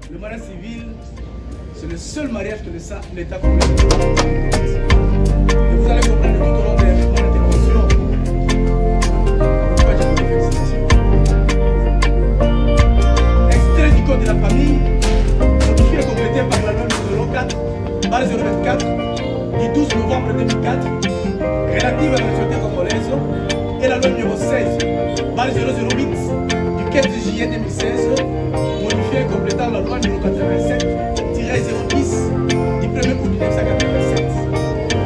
Le mariage civil, c'est le seul mariage que l'État permet. Et vous allez comprendre tout au long de mon intervention pourquoi j'ai fait félicitations. Extrait du Code de la famille, modifié et complété par la loi numéro 4, barre 024, du 12 novembre 2004, relative à la société congolaise, et la loi numéro 16, barre 008, du 15 juillet 2016, modifié et complétant la loi numéro 87, 010 du 1er août 1987.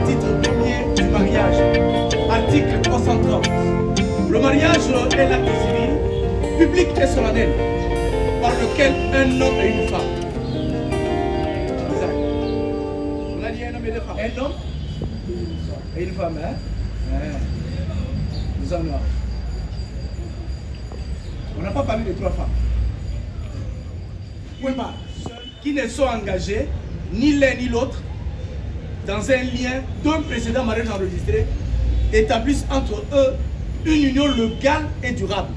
Titre premier du mariage. Article 330. Le mariage est l'acte civil, public et solennel, par lequel un homme et une femme. Exact. On a dit un homme et deux femmes. Un homme et une femme, hein? Nous en avons. On n'a pas parlé des trois femmes. Point barre. Qui ne sont engagés, ni l'un ni l'autre, dans un lien d'un précédent mariage enregistré, établissent entre eux une union légale et durable.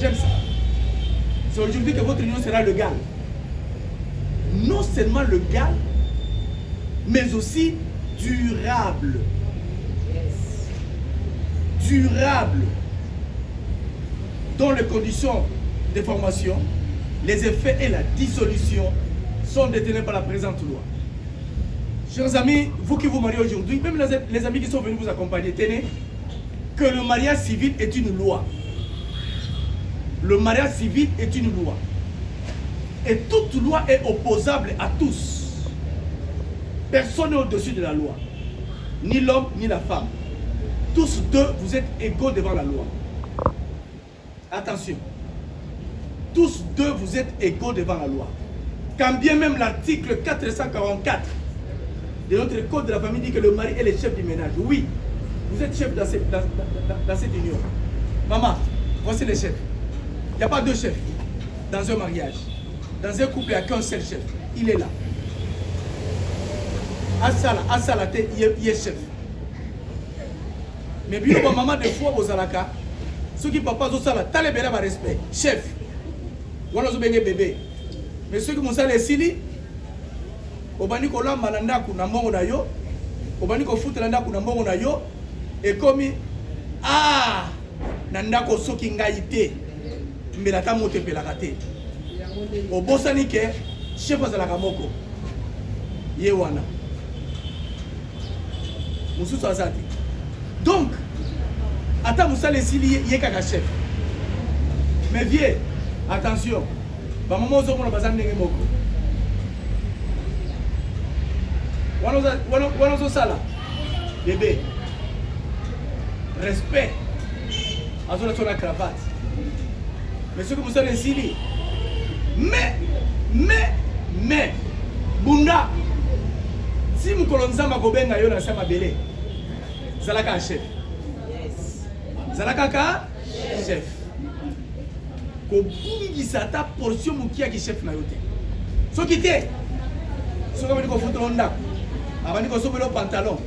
J'aime ça. C'est aujourd'hui que votre union sera légale. Non seulement légale, mais aussi durable. Durable. Dont les conditions de formation, les effets et la dissolution sont détenus par la présente loi. Chers amis, vous qui vous mariez aujourd'hui, même les amis qui sont venus vous accompagner, tenez que le mariage civil est une loi. Le mariage civil est une loi. Et toute loi est opposable à tous. Personne n'est au-dessus de la loi. Ni l'homme, ni la femme. Tous deux, vous êtes égaux devant la loi. Attention. Tous deux, vous êtes égaux devant la loi. Quand bien même l'article 444 de notre code de la famille dit que le mari est le chef du ménage. Oui, vous êtes chef dans cette union. Maman, voici le chef. Il n'y a pas deux chefs dans un mariage. Dans un couple, il n'y a qu'un seul chef. Il est là. Asala, il est chef. Mais bien, maman, des fois, aux alaka, ceux qui ne parlent pas au sala, t'as le respect. Chef. Bébé. Mais ceux qui m'ont salé sili, obani ko lamba na ndaku na mbongo na yo, obani ko futa na ndaku na mbongo na yo, et comme na ndako soki ngai te, mbela ta moto pelaka te. Obosani ke chef azalaka moko. Ye wana. Mususu azati. Donc, ata musale sili ye kaka chef. Mais vieux, attention, maman ozo mona bazan ndenge moko. Wana ozo sala. Bébé. Respect. Azo la cravate. Mais ce que vous savez ici, mais bunda. Si vous colonizez ma gobenga yo na sama belé. Zalaka chef. Zalaka ka chef. Kobungisa ta portion mukia ki chef na yote. Soki te. Soki bani ko futo ndako. Abani ko sobelo pantalon.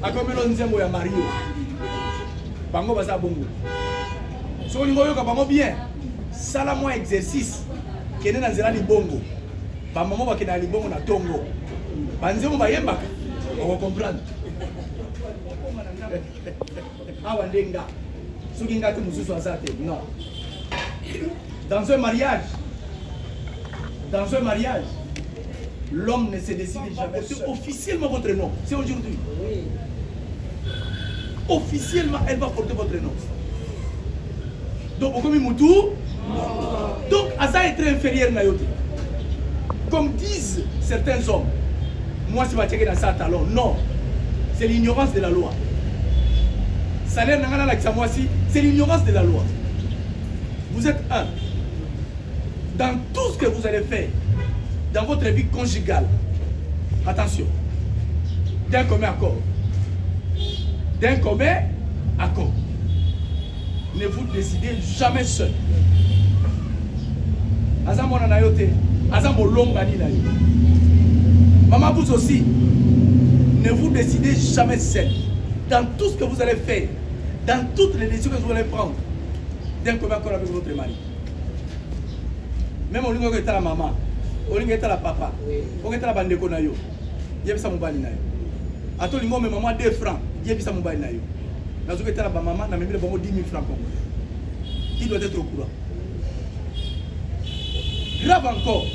Akomelo nzembo ya Mario. Bango baza bongo. Soki ngoyo ka bango bien. Sala moi exercice. Kene na nzela li bongo. Ba maman ba kena li bongo na tongo. Banzemo ba yemba. On va comprendre. Awa ndenga. Soki ngati mususu azate. Non. Dans un mariage, l'homme ne se décide jamais. C'est officiellement votre nom. C'est aujourd'hui. Oui. Officiellement, elle va porter votre nom. Donc, Okomi Moutou. Donc, Asa est très inférieur à Yote. Comme disent certains hommes, moi, je vais checker dans ça talon. Non. C'est l'ignorance de la loi. Salaire Nangana Laksamoisi, c'est l'ignorance de la loi. Vous êtes un. Dans tout ce que vous allez faire, dans votre vie conjugale, attention, d'un commun accord. D'un commun accord. Ne vous décidez jamais seul. Azam Monanayote, Azam Olongani Nayo. Maman, vous aussi, ne vous décidez jamais seul. Dans tout ce que vous allez faire, dans toutes les décisions que vous allez prendre, d'un commun accord avec votre mari. Même au lieu de la maman, au lieu de la papa, au lieu de la bande de Konayo, il y a ça mobile nayo. A tout le monde, maman 2 francs, il y a ça mobile nayo. Dans ce cas, la maman n'a même pas 10 000 francs. Qui doit être au courant. Grave encore,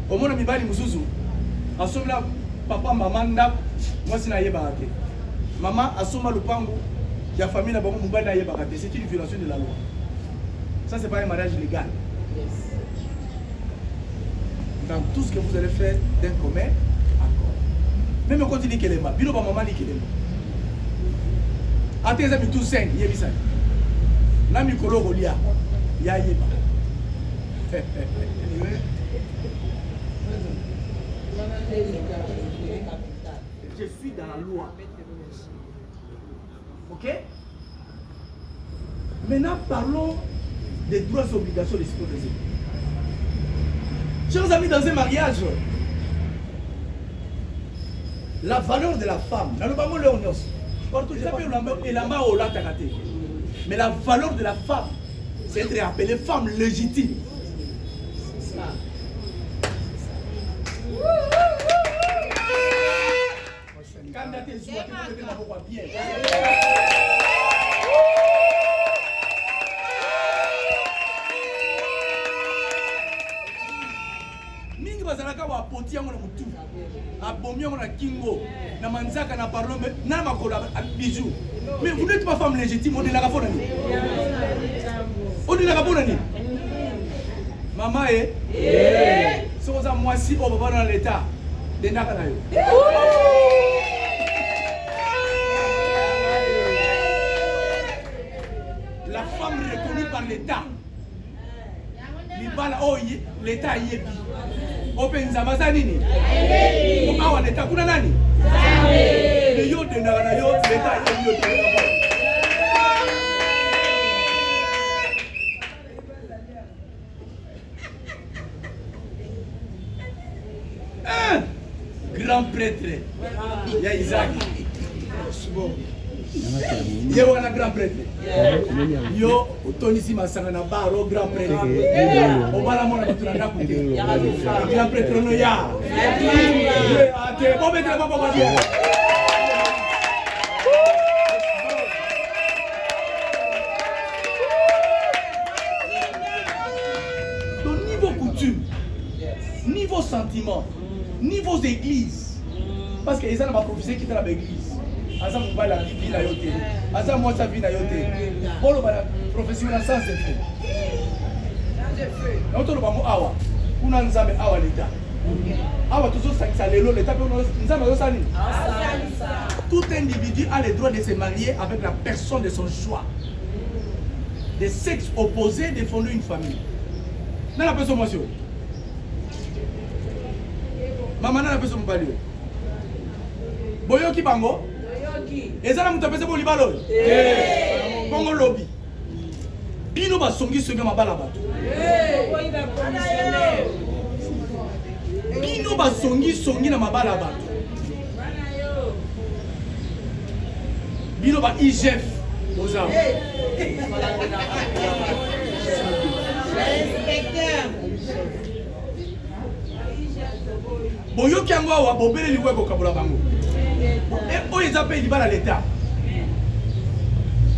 au monde mibali muzuzu, à ce moment papa, maman, moi c'est naïe baraté. Maman a sommé le pango, il y a famille là-bas, mobile naïe baraté. C'est une violation de la loi. Ça, c'est pas un mariage légal. Dans tout ce que vous allez faire d'un commun accord. Même quand il dit qu'elle est mal, Bino maman dit qu'elle est mal. À tes amis tous 5, il y a ça. Nami Kolo Rolia, il y a Yéba. Je suis dans la loi. Ok? Maintenant, parlons des droits et obligations des citoyens. Chers amis, dans un mariage, la valeur de la femme, mais la valeur de la femme, c'est être appelée femme légitime. Bazalaka wa poti yango na mutu abomi yango na kingo na manzaka na parlo na makola bijou. Mais vous n'êtes pas femme légitime, on est là pour nani? On est là pour nani? Maman so za mwasi o baba dans l'état de naka na yo. La femme reconnue par l'état. Libala oyi l'état yebi. Open Zamaza nini? Awa l'État kuna nani? Le yo de na yo l'État yo de un grand prêtre. Il y a Isaac. Yo wana grand prêtre. Yo Tony Masanga na baro grand prêtre. Obala mona bituna kuti. Grand prêtre no ya. Ate bo mettre ba ba dia. Donc niveau coutume, niveau sentiment, niveau église. Parce que ils ont pas prophétisé qui dans l'église. Asa mobile la vie na yote. Asa moi sa vie na yote. Bolo ba profession na sans effet. Sans effet. On tolo ba mo awa. Kuna nzambe awa l'état. Awa toujours ça lelo l'état pe nzambe yo sani. Tout individu a le droit de se marier avec la personne de son choix. Des sexes opposés de fonder une famille. Na la personne moi maman na la personne mobile. Boyoki bango. Ezala mutapese bo libalo. Bongo lobby. Bino ba songi songi mabala bato. Bino ba songi na mabala bato. Bino ba IGF oza. Boyoki yango awa bobele liwe ko kabola bango. Et ils appellent l'Ibala l'État.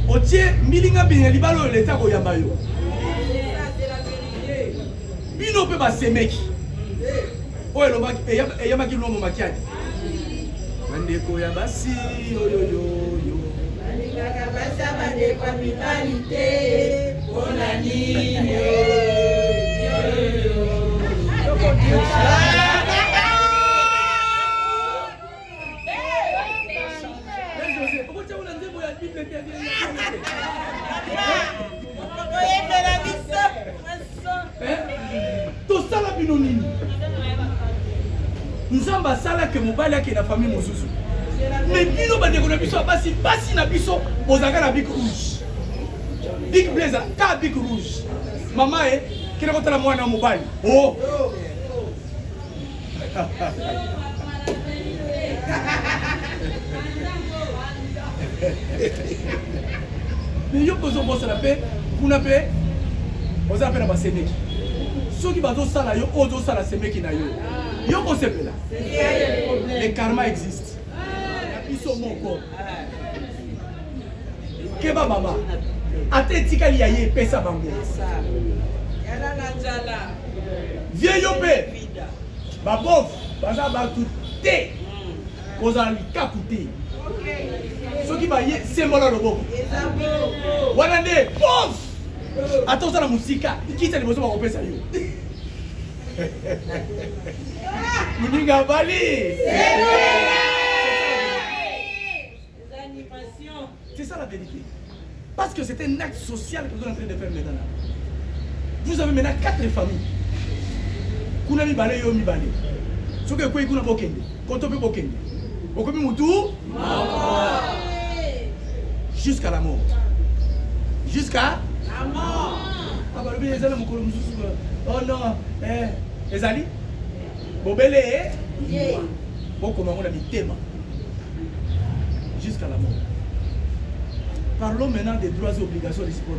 Otie, milinga bien l'Ibala l'État ko yambayo. Bino pe ba semeki. Oye lo maki e yamaki lo mo makiadi. Mande ko ya basi yo yo yo. Maninga ka basa bande kwa vitalité. Onani yo yo. Tosala bino nini? Nzamba sala ke mobali yake na famille mosusu. Mais bino bandeko na biso basi na biso bozaka na bic rouge. Bic blazer ka bic rouge. Mama kila kotala mwana mobali. Oh. Mais yo pozo bossa la paix, vous na paix. Vous appelez la baseneki. ceux qui vont ça là, yo ozo ça là, c'est mec qui n'a yo. Yo ko sepela. Le karma existe. Ils sont mon corps. Keba mama. Ate tika liaye pesa bango. Viens yopé. Ba bof, baza ba tout té. Koza likakuté. Ceux qui va y c'est mon lobo. Wana ne bof. Attends ça la musique, qui t'a besoin de repérer ça yo. Muninga Bali. C'est ça la vérité. Parce que c'est un acte social que vous êtes en train de faire maintenant. Vous avez maintenant 4 familles. Kuna mi balé yo mi balé. Ce que quoi kuna bokende. Konto pe bokende. Okomi mutu jusqu'à la mort. Jusqu'à la mort. Oh non, Ezali, Bobele, jusqu'à la mort. Parlons maintenant des droits et obligations réciproques.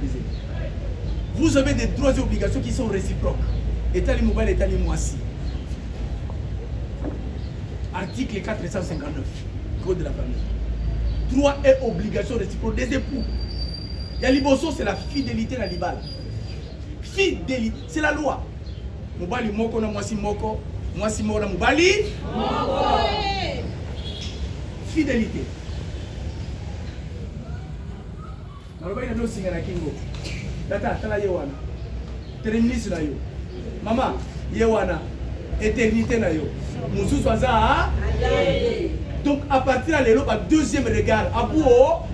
Vous avez des droits et obligations qui sont réciproques. État mobile, État moisi. Article 459, Code de la famille. Droits et obligations réciproques des époux. Yaliboso, c'est la fidélité à l'ibal. Fidélité, c'est la loi. Mobali moko na mwasi moko na mobali moko. Fidélité. Naloba ina no singa na kingo. Data tala yewana. Terminus na yo. Mama yewana. Éternité na yo. Mususu aza. Donc à partir de l'élo, deuxième regard, abuo.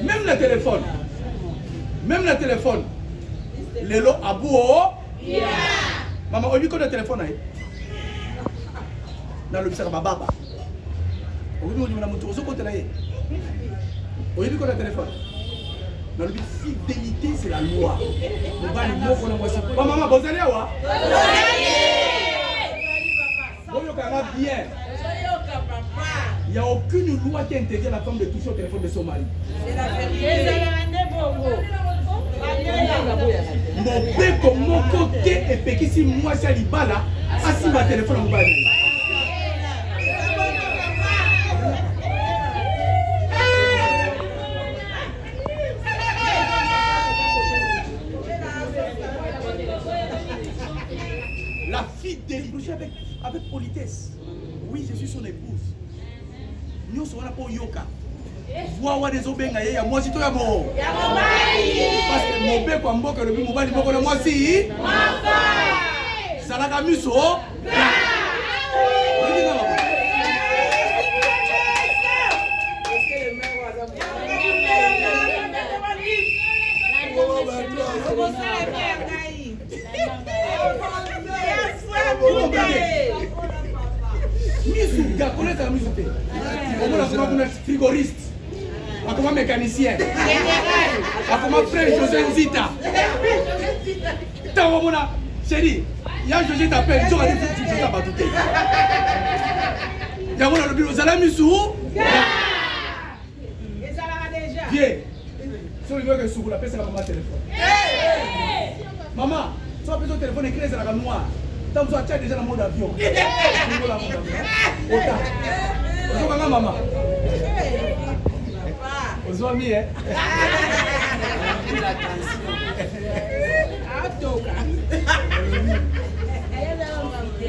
Même le téléphone. Même le téléphone. L'élo abuo. Maman, on lui connaît le téléphone. Dans le psara baba. On lui dit on a mon tour au côté là. On lui connaît le téléphone. Dans le fidélité, c'est la loi. On va lui montrer comment c'est. Maman, vous allez où? Bien. Il n'y a aucune loi qui interdit à la femme de toucher au téléphone de son mari. C'est la vérité. Mon côté est péqué si moi j'ai l'ibala, assis ma téléphone en bas. La fidélité avec politesse. Oui, je suis son épouse. Nous sommes pour yoka. Voir des obenga ya moi si to ya mo. Ya mobali. Parce que mon père kwa mboka le mobali moko na moi si. Mafa. Salaka miso. Misuga, connaître la musique. On a un frigoriste, un mécanicien, un frère José Nzita. Tant qu'on a, chérie, il y a José t'appelle, tu vas dire que tu vas battre. Il y a le bureau, Zala Missou. Viens. Si on veut que Sougou la paix, c'est la maman téléphone. Maman, tu as besoin de téléphone écrit, c'est la noire. Tu as déjà le mode avion. Autant. Bonjour maman. Bonjour ami.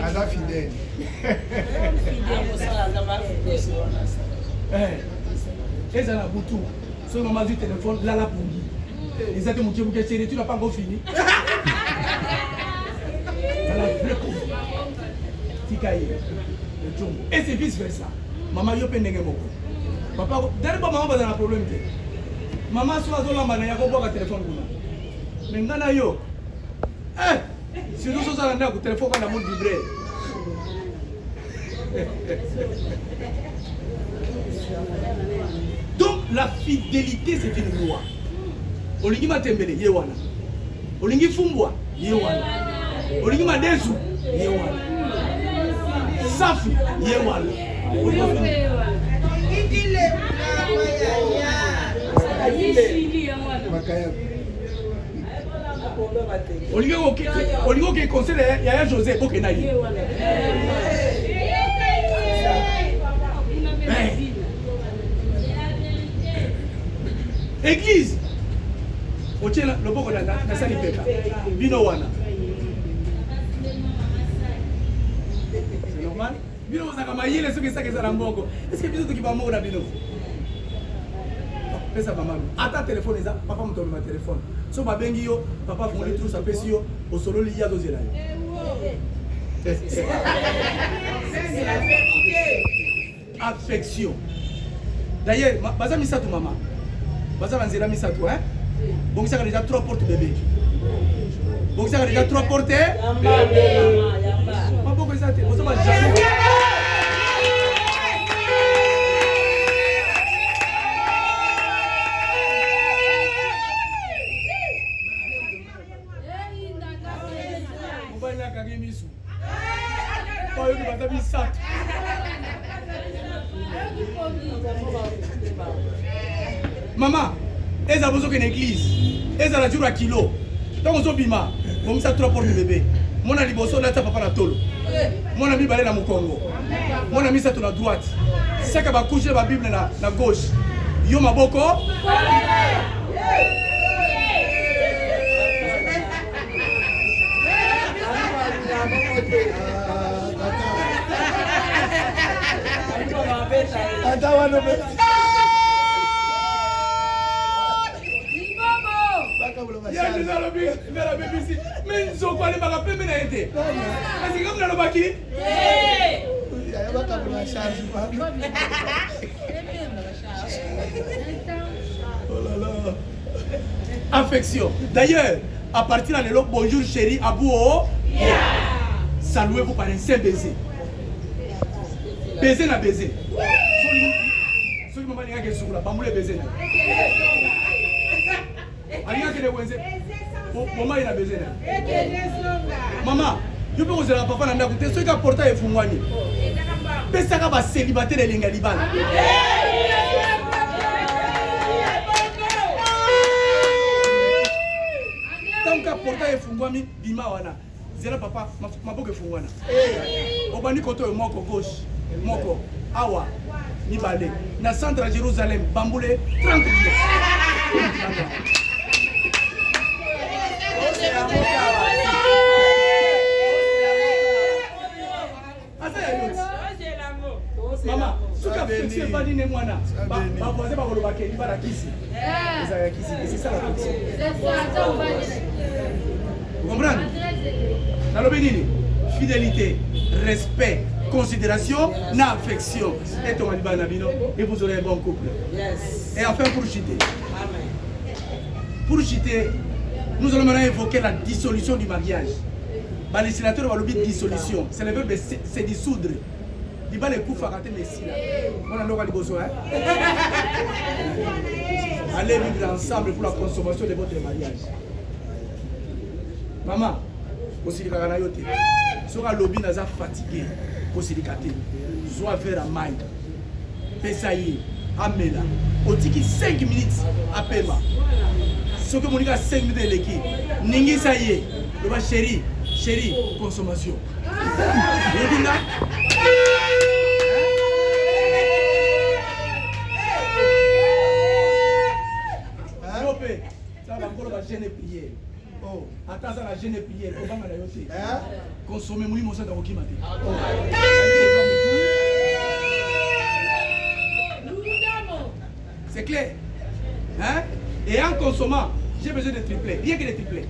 Aza fidèle. Et ça la boutou. Ce maman du téléphone, là la poulie. Ils ont dit mon Dieu, tu n'as pas encore fini. Et c'est vice versa. Maman yo pe ndenge moko. Papa derrière maman ba na problème te. Maman soit zo lamba na ya ko boka téléphone kuna. Mais ngana yo. Si nous sommes allés au téléphone quand la montre vibrer. Donc la fidélité c'est une loi. Olingi matembele yewana. Olingi fumbwa yewana. Olingi madesu yewana. Safi yewana. Oligo qui conseille Yaya José pour que n'aille. Église. O tient le boko na sali peka. Bino wana. C'est normal. Bino ozaka mayele soki ça que ça mbongo. Est-ce que bino to ki ba mo na bino? Pesa maman. Ata téléphone eza, papa mo tomba téléphone. So ba bengi yo, papa fongoli tout ça pesi yo, o solo li ya dozela yo. Affection. D'ailleurs, baza misato maman. Baza banzela misato hein. Bon ça a déjà 3 portes bébé. Bon ça a déjà 3 portes bébé. Pas beaucoup ça te. On va jamais. On va y aller à Gagemisu. Pas eu de baza misato. Maman, elles ont besoin d'une église. Elles ont la jour à kilo. Donc on bima. Bon ça 3 portes de bébé. Mon ami bosso là ta papa la tolo. Mon ami balé na Mukongo. Mon ami ça to la droite. Ça ka ba coucher ba Bible na gauche. Yo maboko. Mais ils ont quoi les marapés mais n'a été. Est-ce que comme dans le baki? Oh là là. Affection. D'ailleurs, à partir de là, bonjour chérie, abou. Saluez-vous par un seul baiser. Baiser na baiser. Celui maman n'y a que sur la bamboule baiser. Alinga que les wenze. Maman il a baiser. Maman, je peux vous dire papa na ndako te soki ka porta efungwani. Pesa ka ba célibataire elinga libana. Tant ka porta efungwami bima wana. Zela papa maboko efungwana. Obani koto moko gauche, moko awa ni balé. Na centre à Jérusalem, bamboulé 30 minutes. Maman, ce qu'a fait c'est pas dîner moi là. Ba voisin ba koloba ke libara kisi. C'est ça la fiction. Vous comprenez? Dans le béni, fidélité, respect, considération, affection. Et ton et vous aurez un bon couple. Et enfin pour chuter. Pour chuter, nous allons maintenant évoquer la dissolution du mariage. Les législateurs vont le dire dissolution. C'est le verbe se dissoudre. Il va les coups farater mais si là. On a le besoin. Allez vivre ensemble pour la consommation de votre mariage. Maman, aussi les gars yote. Sera lobby naza fatigué. Aussi les gâtés. Soit vers la main. Pesaïe. Amela. Otiki 5 minutes à Pema. Ce que mon gars 5 minutes de l'équipe. Ningi ça y est. Le va chéri, consommation. Ça va encore la gêne et prière. Oh, attends ça la gêne et prière. Comment on a yoté? Consommer mon limon ça dans le matin. C'est clair. Hein? Et en consommant, j'ai besoin de tripler. Rien que de tripler.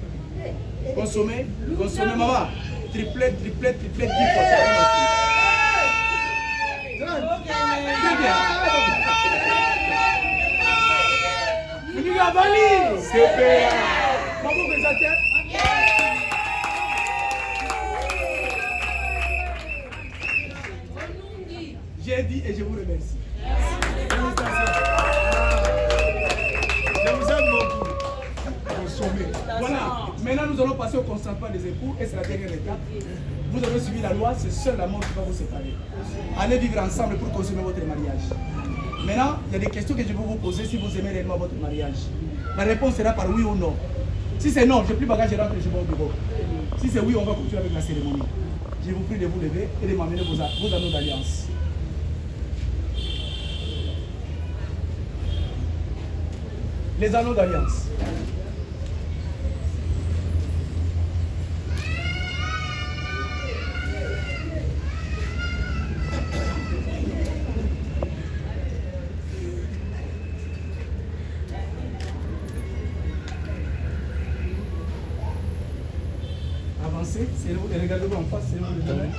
Consommer, maman. Triplet, 10 fois. Très bien. C'est j'ai dit et je vous remercie. Je vous aime beaucoup. Voilà, maintenant nous allons passer au consentement des époux et c'est la dernière étape. Vous avez suivi la loi, c'est seul l'amour qui va vous séparer. Allez vivre ensemble pour consommer votre mariage. Maintenant, il y a des questions que je vais vous poser si vous aimez réellement votre mariage. La réponse sera par oui ou non. Si c'est non, je n'ai plus bagage, je rentre chez moi au bureau. Si c'est oui, on va continuer avec la cérémonie. Je vous prie de vous lever et de m'amener vos anneaux d'alliance. Les anneaux d'alliance. Avancez, regardez-vous en face, c'est vous les donner.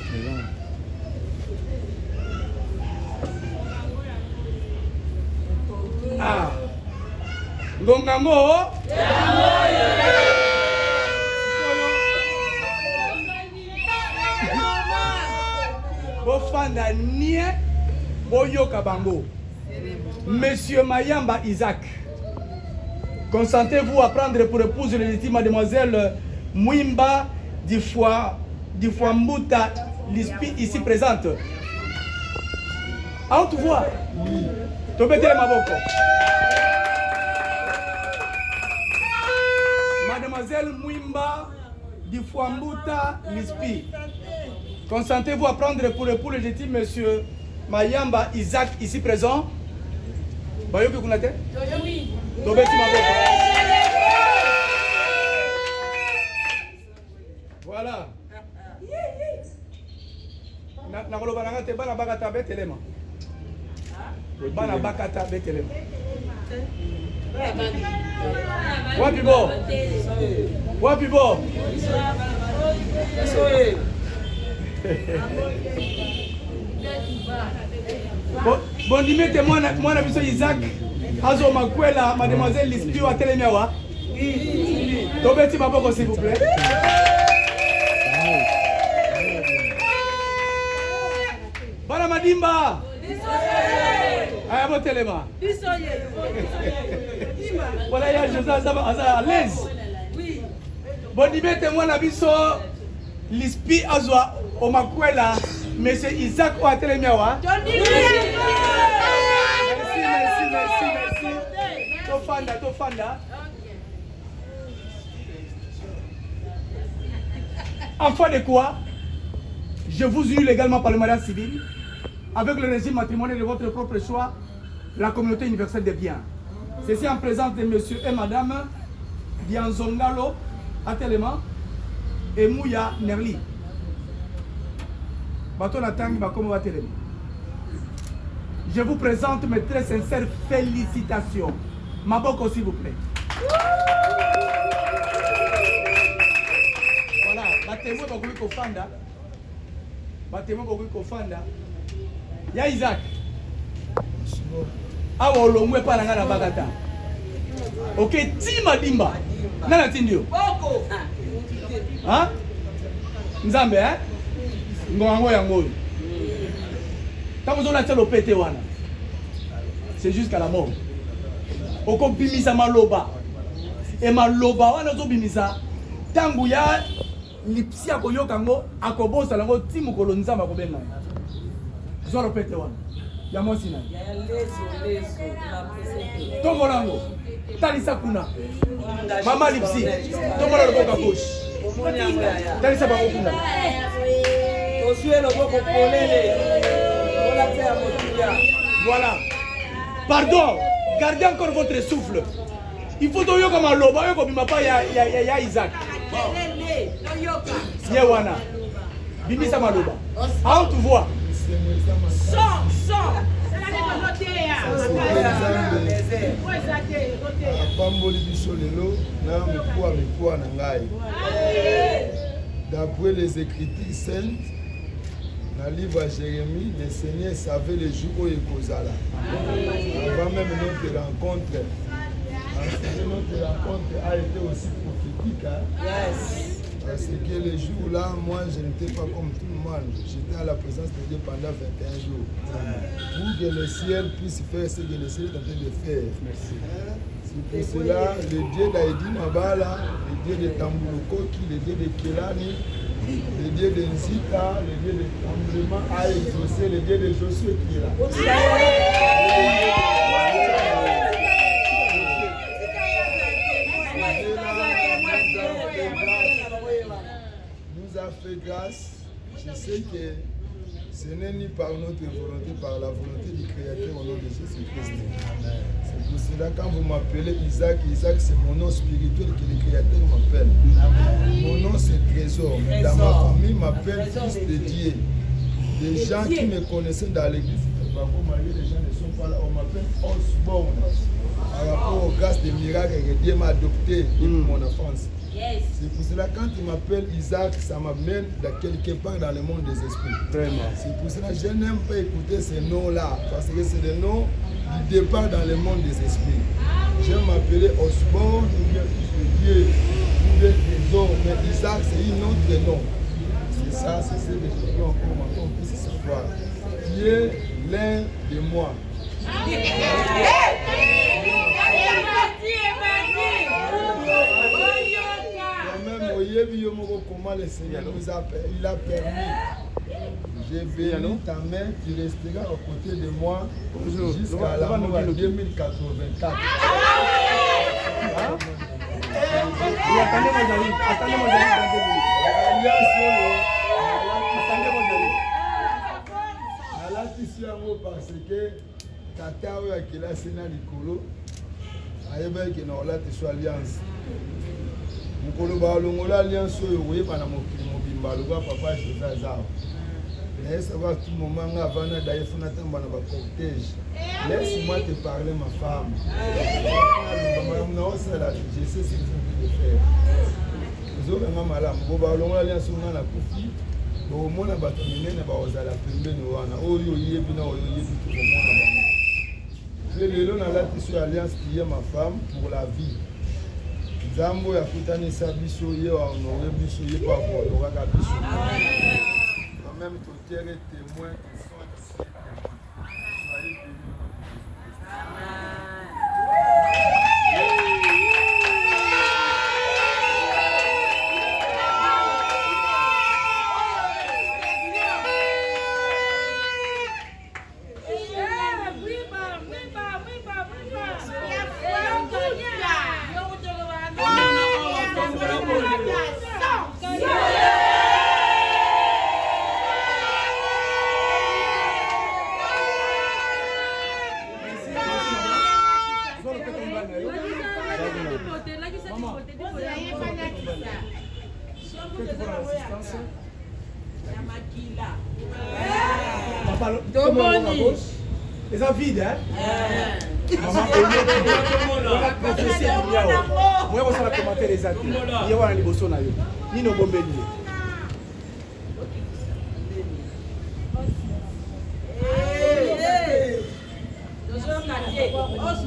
Ah, Ngongango. Bofanda nie boyoka bango. Monsieur Mayamba Isaac, consentez-vous à prendre pour épouse légitime mademoiselle Mwimba Difwambuta Lispi ici présente? À haute voix. Tobetele maboko. Mademoiselle Mwimba Difwambuta Lispi, consentez-vous à prendre pour époux légitime monsieur Mayamba Isaac ici présent? Bayoki kunate? Oui. Tobeti maboko. Voilà. Nakoloba nanga te bana bakata betelema. Bana bakata betelema. Wapi bo? Wapi bo? Bon dimete mwana biso Isaac azo makwela mademoiselle Lispi wa telemia wa? Tobeti maboko s'il vous plaît. Bana madimba. Aya botelema. Voilà, ya José à l'aise. Bon dimete mwana biso Lispi azwa omakwela monsieur Isaac wa telemia wa? Merci. Tofanda. Enfant de quoi? Je vous unis légalement par le mariage civil, avec le régime matrimonial de votre propre choix, la communauté universelle des biens. Ceci en présence de monsieur et madame Dianzongalo Atelema et Mouya Nerli. Je vous présente mes très sincères félicitations. Maboko s'il vous plaît. Voilà, batémoin bakuli kofanda. Batémoin bakuli kofanda. Ya Isaac. Awa olongwe pa nanga na bakata. OK, tima dimba. Nana tindio. Boko. Hein? Nzambe, hein? Ngongo yango. Quand vous avez le pété, c'est jusqu'à la mort. Oko bimisa maloba. Et maloba wana zo bimisa. Tangu ya lipsia koyoka ngo akobosa lango timu kolonza makobenga. Zo le pété wana. Ya mosina. Ya lezo. Tombo lango. Talisa kuna. Mama lipsi. Tombo la boka gauche. Talisa ba kuna. Voilà. Pardon, gardez encore votre souffle. Il faut que comme un loba, comme papa ya Isaac. Yewana. Bimisa maloba. À haute voix. Son. D'après les Écritures saintes, dans le livre de Jérémie, le Seigneur savait le jour où il causera. Avant même notre rencontre, notre rencontre a été aussi prophétique. Parce que le jour-là, moi, je n'étais pas comme tout le monde. J'étais à la présence de Dieu pendant 21 jours. Pour que le ciel puisse faire ce que le ciel est en train de faire. C'est pour cela, le Dieu d'Aïdi Mabala, le Dieu de Tambulukoki, le Dieu de Kelani, le Dieu de Nzita, le Dieu de Tremblement a exaucé le Dieu de Josué qui est là. Nous a fait grâce. Je sais que ce n'est ni par notre volonté, par la volonté du Créateur au nom de Jésus-Christ. C'est pour cela quand vous m'appelez Isaac, Isaac c'est mon nom spirituel que le Créateur m'appelle. Mon nom c'est Trésor. Mais dans ma famille m'appelle Fils de Dieu. Les gens qui me connaissaient dans l'église, les gens ne sont pas là, on m'appelle Osborne. Par rapport aux grâces des miracles que Dieu m'a adopté depuis mon enfance. C'est pour cela quand il m'appelle Isaac, ça m'amène quelque part dans le monde des esprits. Vraiment. C'est pour cela que je n'aime pas écouter ces noms-là, parce que c'est le nom du départ dans le monde des esprits. J'aime m'appeler Osborne, ou bien Fils de Dieu, ou bien Trésor, mais Isaac c'est un autre nom. C'est ça, c'est ce que je veux encore maintenant plus savoir. Qui est l'un de moi. Comment le Seigneur nous a permis. Il a permis. J'ai béni ta main, tu resteras aux côtés de moi jusqu'à la mort en 2084. Parce que tata oyo akelasi na likolo ayebaki na olati so alliance mokolo balongola alliance oyo koyeba na mokili mobimba aloba papa José azao naye savoir tout moment nga avana daye funa tamba na bacortège laisse-moi te parler ma femme naosala je sais ce que je vais faire ozobenga malamu bo balongola alliance nga na kufi bomona bato minene baozala pembeni wana oyo oyebi na oyo oyebi tokomona bango mpe lelo nalati so alliance qui est ma femme pour la vie nzambe oyo akutanisa biso ye ahonore biso ye po akohonoraka biso quand même totere témoin qui sont ici témoins soyez bénis. Les gens vides, hein? Maman, on a prophétie à Miao. Moi, on a commenté les athées. Il y a un liboso na yo. Ni no bombeli.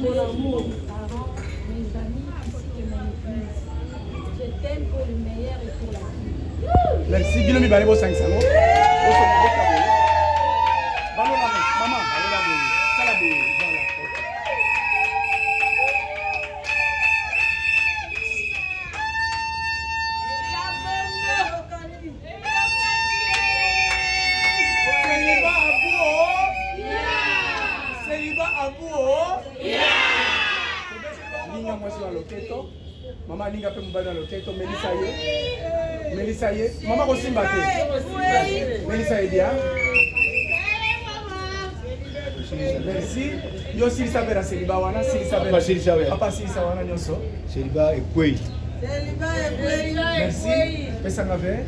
Mon amour, mes amis, ainsi que mes épouse. Je t'aime pour le meilleur et pour la vie. Merci. Binomi Balebo 5 salons. Maman, ça la bouille. Voilà. Maman linga pe mubana loketo Melissa ye maman ko simba te Melissa ye bien merci yo silisa vera seliba wana silisa vera papa silisa wana nyonso seliba ekwei merci pesa ngave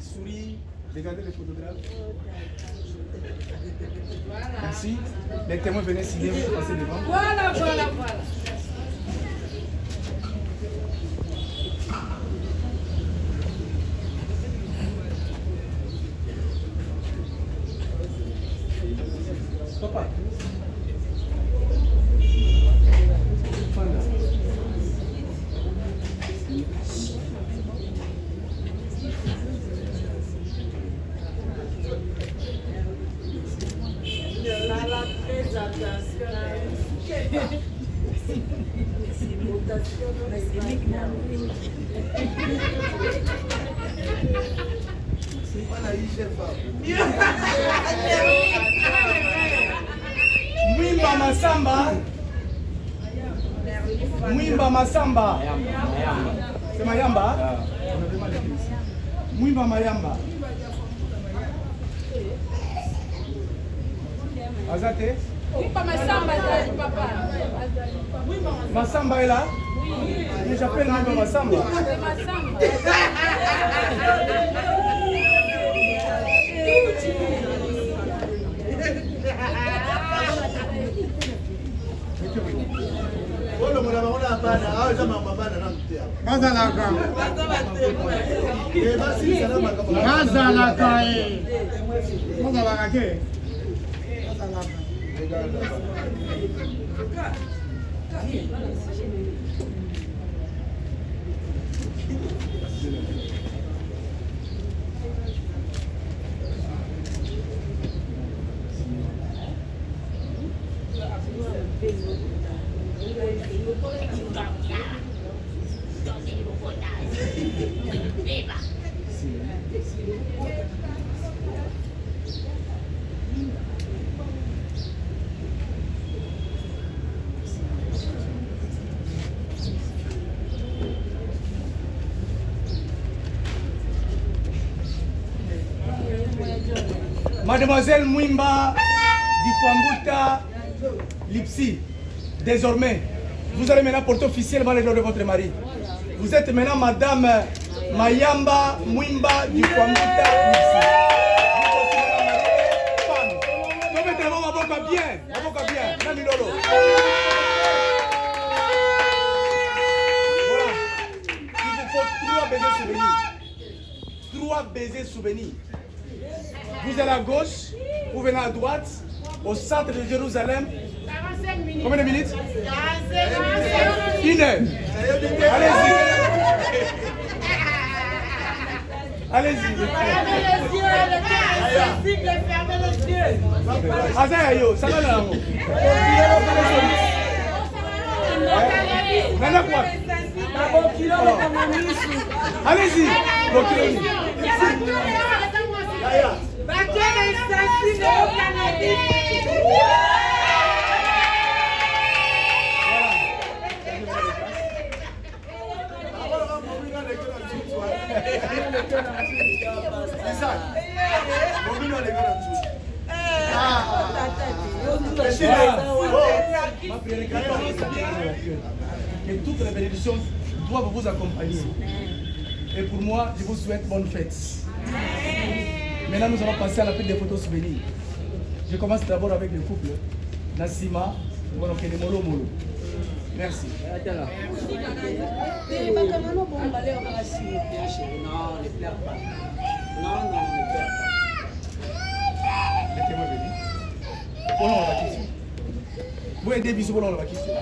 souris. Regardez les photographes. Merci. Les témoins venaient signer, vous passez devant. Voilà. Papa. Mwimba Masamba. Mwimba Masamba. C'est Mayamba. Mwimba Mayamba. Azate. Mwimba Masamba, papa. Masamba est là. Mais j'appelle Mwimba Masamba. C'est Masamba. Mademoiselle Mwimba Difwambuta Lipsi, désormais, vous allez maintenant porter officiellement le nom de votre mari. Vous êtes maintenant Madame Mayamba Mwimba Difwambuta Lipsi. Vous mettez ma boca bien, Nami Lolo. Voilà, il vous faut 3 baisers souvenirs. 3 baisers souvenirs. Vous allez à gauche, vous venez à droite, au centre de Jérusalem. 45 minutes. Combien de minutes? 45 1 heure. Allez-y. Allez-y. Fermez les yeux, le cœur est sensible, fermez les yeux. Azayo, ça va là. Nana quoi? Allez-y. Et toutes les bénédictions doivent vous accompagner. Et pour moi, je vous souhaite bonne fête. Maintenant, nous allons passer à la fête des photos souvenirs. Je commence d'abord avec le couple Nassima, Molo Molo. Merci. Non, ne pleure pas. Non, ne pleure pas. Les témoins venus. Vous aidez bisous pour la question.